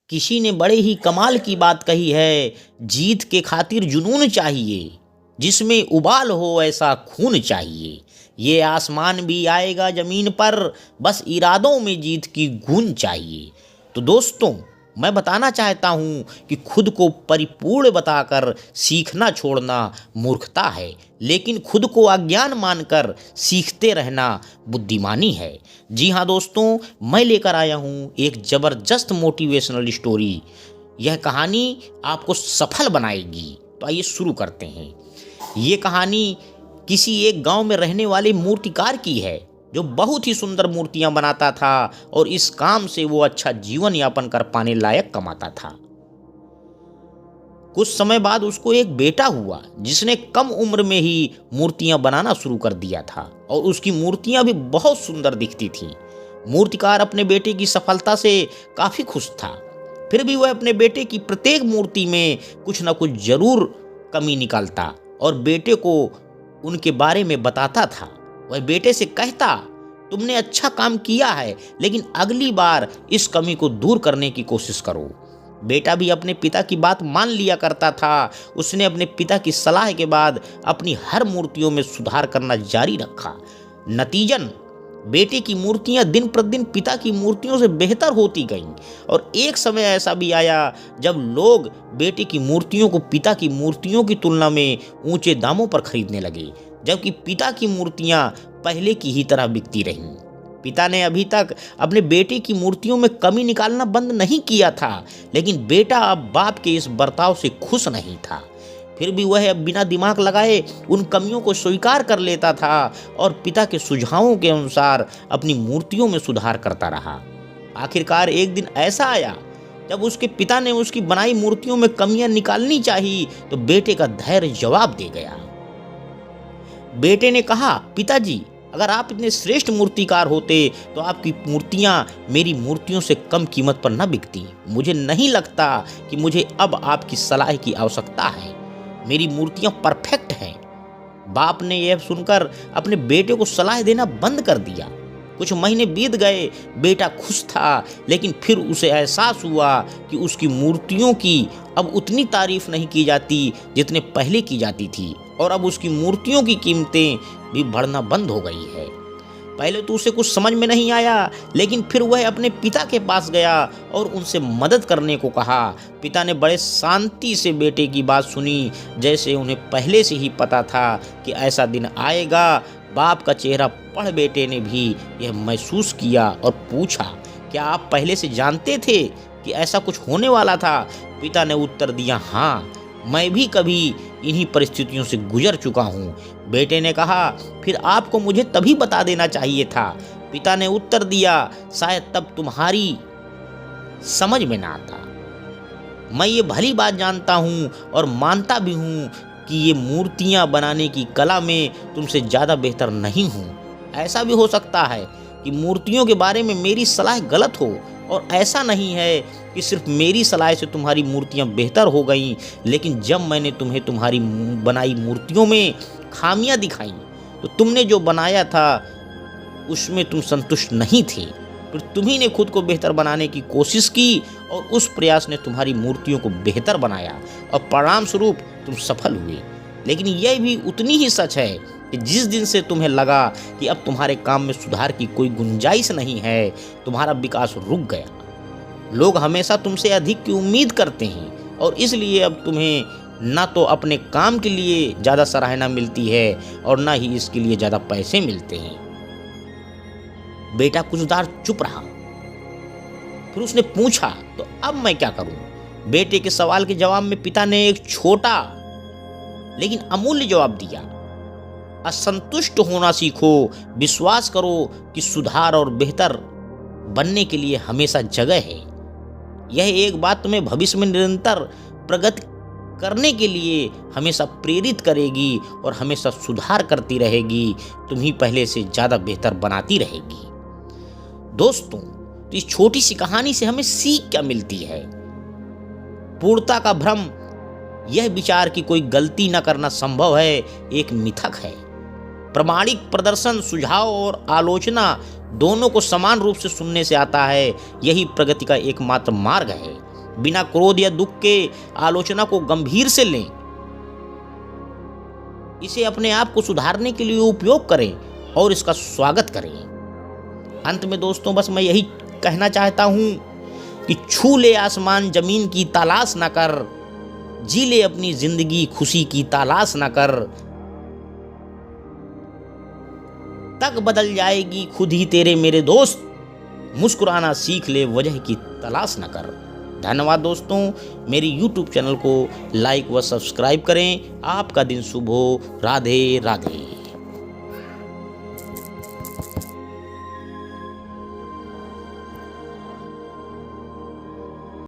किसी ने बड़े ही कमाल की बात कही है, जीत के खातिर जुनून चाहिए, जिसमें उबाल हो ऐसा खून चाहिए। ये आसमान भी आएगा ज़मीन पर, बस इरादों में जीत की गूंज चाहिए। तो दोस्तों, मैं बताना चाहता हूँ कि खुद को परिपूर्ण बताकर सीखना छोड़ना मूर्खता है, लेकिन खुद को अज्ञान मानकर सीखते रहना बुद्धिमानी है। जी हाँ दोस्तों, मैं लेकर आया हूँ एक ज़बरदस्त मोटिवेशनल स्टोरी। यह कहानी आपको सफल बनाएगी। तो आइए शुरू करते हैं। ये कहानी किसी एक गांव में रहने वाले मूर्तिकार की है, जो बहुत ही सुंदर मूर्तियां बनाता था और इस काम से वो अच्छा जीवन यापन कर पाने लायक कमाता था। कुछ समय बाद उसको एक बेटा हुआ, जिसने कम उम्र में ही मूर्तियां बनाना शुरू कर दिया था और उसकी मूर्तियां भी बहुत सुंदर दिखती थीं। मूर्तिकार अपने बेटे की सफलता से काफी खुश था, फिर भी वह अपने बेटे की प्रत्येक मूर्ति में कुछ न कुछ जरूर कमी निकालता और बेटे को उनके बारे में बताता था। वह बेटे से कहता, तुमने अच्छा काम किया है, लेकिन अगली बार इस कमी को दूर करने की कोशिश करो। बेटा भी अपने पिता की बात मान लिया करता था। उसने अपने पिता की सलाह के बाद अपनी हर मूर्तियों में सुधार करना जारी रखा। नतीजन बेटे की मूर्तियां दिन प्रतिदिन पिता की मूर्तियों से बेहतर होती गईं और एक समय ऐसा भी आया जब लोग बेटे की मूर्तियों को पिता की मूर्तियों की तुलना में ऊंचे दामों पर खरीदने लगे, जबकि पिता की मूर्तियां पहले की ही तरह बिकती रहीं। पिता ने अभी तक अपने बेटे की मूर्तियों में कमी निकालना बंद नहीं किया था, लेकिन बेटा अब बाप के इस बर्ताव से खुश नहीं था। फिर भी वह अब बिना दिमाग लगाए उन कमियों को स्वीकार कर लेता था और पिता के सुझावों के अनुसार अपनी मूर्तियों में सुधार करता रहा। आखिरकार एक दिन ऐसा आया जब उसके पिता ने उसकी बनाई मूर्तियों में कमियां निकालनी चाहिए, तो बेटे का धैर्य जवाब दे गया। बेटे ने कहा, पिताजी, अगर आप इतने श्रेष्ठ मूर्तिकार होते तो आपकी मूर्तियां मेरी मूर्तियों से कम कीमत पर न बिकती। मुझे नहीं लगता कि मुझे अब आपकी सलाह की आवश्यकता है। मेरी मूर्तियां परफेक्ट हैं। बाप ने यह सुनकर अपने बेटे को सलाह देना बंद कर दिया। कुछ महीने बीत गए। बेटा खुश था, लेकिन फिर उसे एहसास हुआ कि उसकी मूर्तियों की अब उतनी तारीफ नहीं की जाती जितने पहले की जाती थी और अब उसकी मूर्तियों की कीमतें भी बढ़ना बंद हो गई है। पहले तो उसे कुछ समझ में नहीं आया, लेकिन फिर वह अपने पिता के पास गया और उनसे मदद करने को कहा। पिता ने बड़े शांति से बेटे की बात सुनी, जैसे उन्हें पहले से ही पता था कि ऐसा दिन आएगा। बाप का चेहरा पढ़ बेटे ने भी यह महसूस किया और पूछा, क्या आप पहले से जानते थे कि ऐसा कुछ होने वाला था? पिता ने उत्तर दिया, हाँ, मैं भी कभी इन्हीं परिस्थितियों से गुजर चुका हूँ। बेटे ने कहा, फिर आपको मुझे तभी बता देना चाहिए था। पिता ने उत्तर दिया, शायद तब तुम्हारी समझ में ना आता। मैं ये भली बात जानता हूँ और मानता भी हूँ कि ये मूर्तियाँ बनाने की कला में तुमसे ज़्यादा बेहतर नहीं हूँ। ऐसा भी हो सकता है कि मूर्तियों के बारे में मेरी सलाह गलत हो, और ऐसा नहीं है कि सिर्फ मेरी सलाह से तुम्हारी मूर्तियां बेहतर हो गईं, लेकिन जब मैंने तुम्हें तुम्हारी बनाई मूर्तियों में खामियां दिखाई तो तुमने जो बनाया था उसमें तुम संतुष्ट नहीं थे। फिर तुम्ही ने खुद को बेहतर बनाने की कोशिश की और उस प्रयास ने तुम्हारी मूर्तियों को बेहतर बनाया और परिणाम स्वरूप तुम सफल हुए। लेकिन यह भी उतनी ही सच है कि जिस दिन से तुम्हें लगा कि अब तुम्हारे काम में सुधार की कोई गुंजाइश नहीं है, तुम्हारा विकास रुक गया। लोग हमेशा तुमसे अधिक की उम्मीद करते हैं और इसलिए अब तुम्हें ना तो अपने काम के लिए ज़्यादा सराहना मिलती है और ना ही इसके लिए ज़्यादा पैसे मिलते हैं। बेटा कुछ देर चुप रहा, फिर उसने पूछा, तो अब मैं क्या करूं? बेटे के सवाल के जवाब में पिता ने एक छोटा लेकिन अमूल्य जवाब दिया, असंतुष्ट होना सीखो। विश्वास करो कि सुधार और बेहतर बनने के लिए हमेशा जगह है। यह एक बात तुम्हें भविष्य में निरंतर प्रगति करने के लिए हमेशा प्रेरित करेगी और हमेशा सुधार करती रहेगी, तुम्हें पहले से ज़्यादा बेहतर बनाती रहेगी। दोस्तों, तो इस छोटी सी कहानी से हमें सीख क्या मिलती है? पूर्णता का भ्रम, यह विचार कि कोई गलती न करना संभव है, एक मिथक है। प्रामाणिक प्रदर्शन, सुझाव और आलोचना दोनों को समान रूप से सुनने से आता है। यही प्रगति का एकमात्र मार्ग है। बिना क्रोध या दुख के आलोचना को गंभीर से लें। इसे अपने आप को सुधारने के लिए उपयोग करें और इसका स्वागत करें। अंत में दोस्तों बस मैं यही कहना चाहता हूं कि छू ले आसमान जमीन की तलाश न कर, जी ले अपनी जिंदगी खुशी की तलाश न कर, तक बदल जाएगी खुद ही तेरे मेरे दोस्त, मुस्कुराना सीख ले वजह की तलाश न कर। धन्यवाद दोस्तों, मेरी YouTube चैनल को लाइक व सब्सक्राइब करें। आपका दिन शुभ हो। राधे राधे।